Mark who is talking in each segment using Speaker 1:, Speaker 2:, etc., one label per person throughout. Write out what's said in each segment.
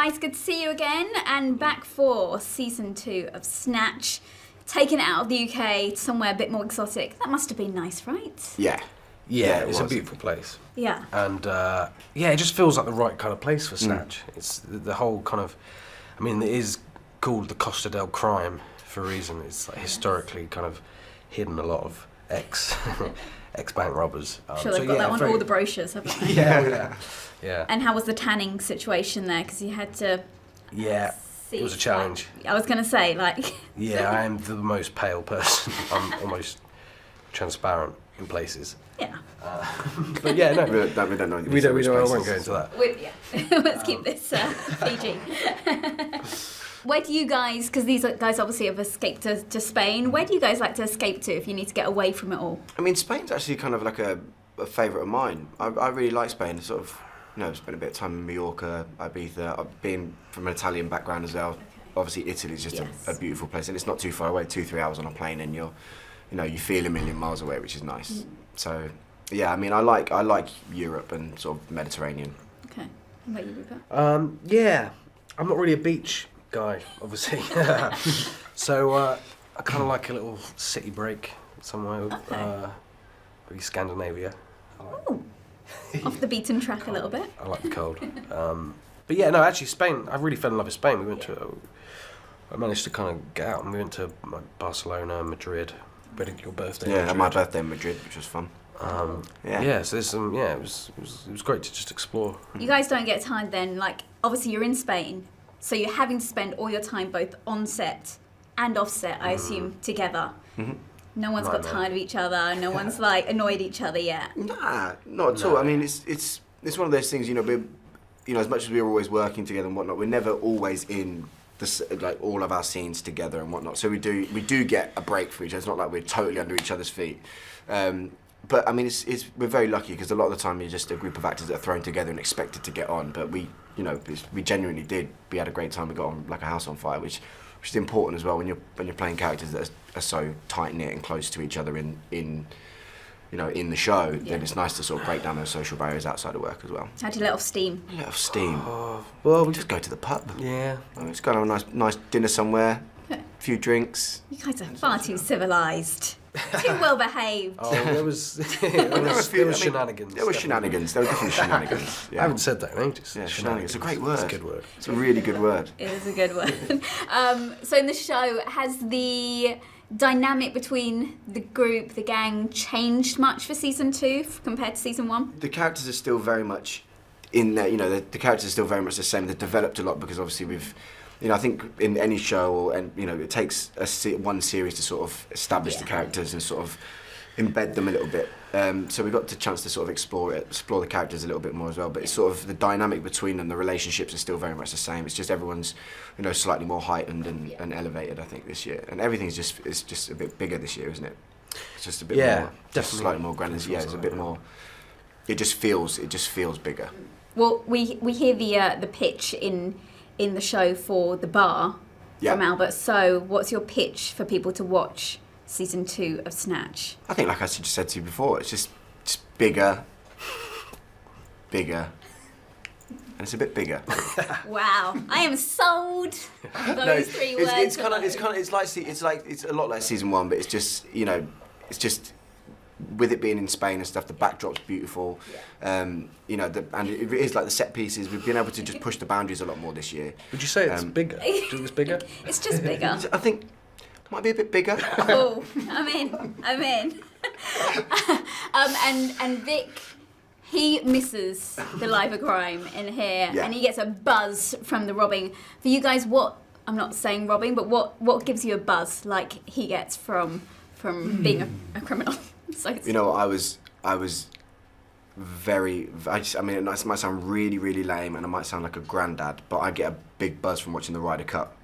Speaker 1: guys, good to see you again, and back for season 2 of Snatch. Taking it out of the UK to somewhere a bit more exotic. That must have been nice, right?
Speaker 2: Yeah,
Speaker 3: it's a beautiful place.
Speaker 1: Yeah.
Speaker 3: And it just feels like the right kind of place for Snatch. It's the whole kind of, I mean, it is called the Costa del Crime for a reason. It's like historically kind of hidden a lot of ex-bank robbers.
Speaker 1: Sure, they've got that on all the brochures, haven't they?
Speaker 3: Yeah.
Speaker 1: And how was the tanning situation there? Because you had to...
Speaker 3: Yeah, it was a challenge.
Speaker 1: I was going to say, like...
Speaker 3: Yeah, I am the most pale person. I'm almost transparent in places.
Speaker 1: Yeah.
Speaker 3: But yeah, no.
Speaker 2: we don't know.
Speaker 3: We don't. I won't go into that.
Speaker 1: Let's keep this PG. Where do you guys, because these guys obviously have escaped to Spain, where do you guys like to escape to if you need to get away from it all?
Speaker 2: I mean, Spain's actually kind of like a favourite of mine. I really like Spain. Sort of, spent a bit of time in Mallorca, Ibiza. I've been from an Italian background as well. Obviously, Italy's just a beautiful place, and it's not too far away. 2-3 hours on a plane, and you feel a million miles away, which is nice. So, yeah, I mean, I like Europe and sort of Mediterranean.
Speaker 1: Okay. What about you, Rupert?
Speaker 3: Yeah, I'm not really a beach guy, obviously. So I kind of like a little city break somewhere. Maybe Scandinavia.
Speaker 1: Ooh. Off the beaten track a little bit.
Speaker 3: I like the cold. But yeah, no, actually Spain, I really fell in love with Spain. I managed to kind of get out and we went to Barcelona, Madrid. We had your birthday.
Speaker 2: Yeah, my birthday in Madrid, which was fun.
Speaker 3: So there's some. Yeah, it was great to just explore.
Speaker 1: You guys don't get tired then. Like, obviously you're in Spain, so you're having to spend all your time both on set and off set, I assume, together. Mm-hmm. No one's got tired of each other. No one's like annoyed each other yet.
Speaker 2: Nah, not at all. I mean, it's one of those things. As much as we're always working together and whatnot, we're never always in all of our scenes together and whatnot. So we do get a break for each other. It's not like we're totally under each other's feet. But I mean, we're very lucky because a lot of the time you're just a group of actors that are thrown together and expected to get on. But we genuinely did. We had a great time. We got on like a house on fire, which is important as well when you're playing characters that are so tight knit and close to each other in the show. Yeah. Then it's nice to sort of break down those social barriers outside of work as well.
Speaker 1: How do you let off steam?
Speaker 2: Let off steam. Well, we just go to the pub.
Speaker 3: Yeah.
Speaker 2: Let's go and have a nice dinner somewhere. A few drinks.
Speaker 1: You guys are far too civilised. Too well behaved.
Speaker 3: Oh, there was shenanigans.
Speaker 2: There were shenanigans. There were definitely shenanigans. Yeah.
Speaker 3: I haven't said that in ages.
Speaker 2: Yeah, shenanigans. It's a great word.
Speaker 3: It's a good word.
Speaker 2: It's a really good word.
Speaker 1: It is a good word. So in the show, has the dynamic between the group, the gang, changed much for season 2 compared to season 1?
Speaker 2: The characters are still very much in there. The characters are still very much the same. They've developed a lot because obviously we've. I think in any show, it takes one series to sort of establish the characters and sort of embed them a little bit. So we got the chance to sort of explore the characters a little bit more as well. But it's sort of the dynamic between them, the relationships are still very much the same. It's just everyone's, slightly more heightened and elevated, I think, this year. And everything's just a bit bigger this year, isn't it? It's just a bit more, just slightly more grand. Yeah, it's a bit more. It just feels bigger.
Speaker 1: Well, we hear the pitch in the show for the bar from Albert. So what's your pitch for people to watch season 2 of Snatch?
Speaker 2: I think, like I just said to you before, it's just bigger, and it's a bit bigger.
Speaker 1: Wow, I am sold on those 3 words.
Speaker 2: It's a lot like season 1, but it's just with it being in Spain and stuff, the backdrop's beautiful. And it is like the set pieces. We've been able to just push the boundaries a lot more this year.
Speaker 3: Would you say it's bigger? Do you think it's bigger?
Speaker 1: It's just bigger.
Speaker 2: I think it might be a bit bigger.
Speaker 1: Oh, I'm in. And Vic, he misses the life of crime in here, and he gets a buzz from the robbing. For you guys, I'm not saying robbing, but what gives you a buzz like he gets from being a criminal? So
Speaker 2: I was very. I mean, it might sound really, really lame, and I might sound like a granddad, but I get a big buzz from watching the Ryder Cup,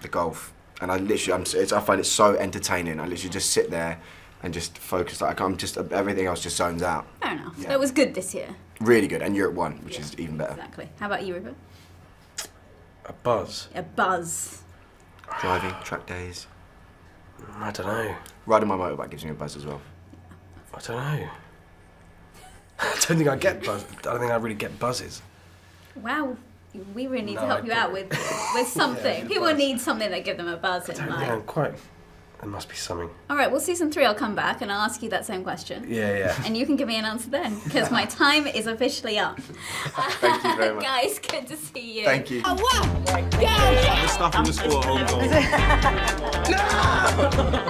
Speaker 2: the golf, and I find it so entertaining. I literally just sit there and just focus. Like everything else just zones out.
Speaker 1: Fair enough. Yeah. So it was good this year.
Speaker 2: Really good, and Europe won, which is even better.
Speaker 1: Exactly. How about you, Rupert?
Speaker 3: A buzz.
Speaker 1: A buzz.
Speaker 2: Driving, track days.
Speaker 3: I don't know.
Speaker 2: Riding my motorbike gives me a buzz as well.
Speaker 3: I don't know. I don't think I get buzz. I don't think I really get buzzes.
Speaker 1: Wow. we really need to
Speaker 3: No,
Speaker 1: help you out with something.
Speaker 3: Yeah,
Speaker 1: People
Speaker 3: buzz.
Speaker 1: need something that give them a buzz in life.
Speaker 3: Yeah, quite. There must be something.
Speaker 1: All right, well, season 3, I'll come back and I'll ask you that same question.
Speaker 3: Yeah.
Speaker 1: And you can give me an answer then, because my time is officially up.
Speaker 2: Thank you very much.
Speaker 1: Guys, good to see you.
Speaker 2: Thank you.
Speaker 4: The stuff in the school at home.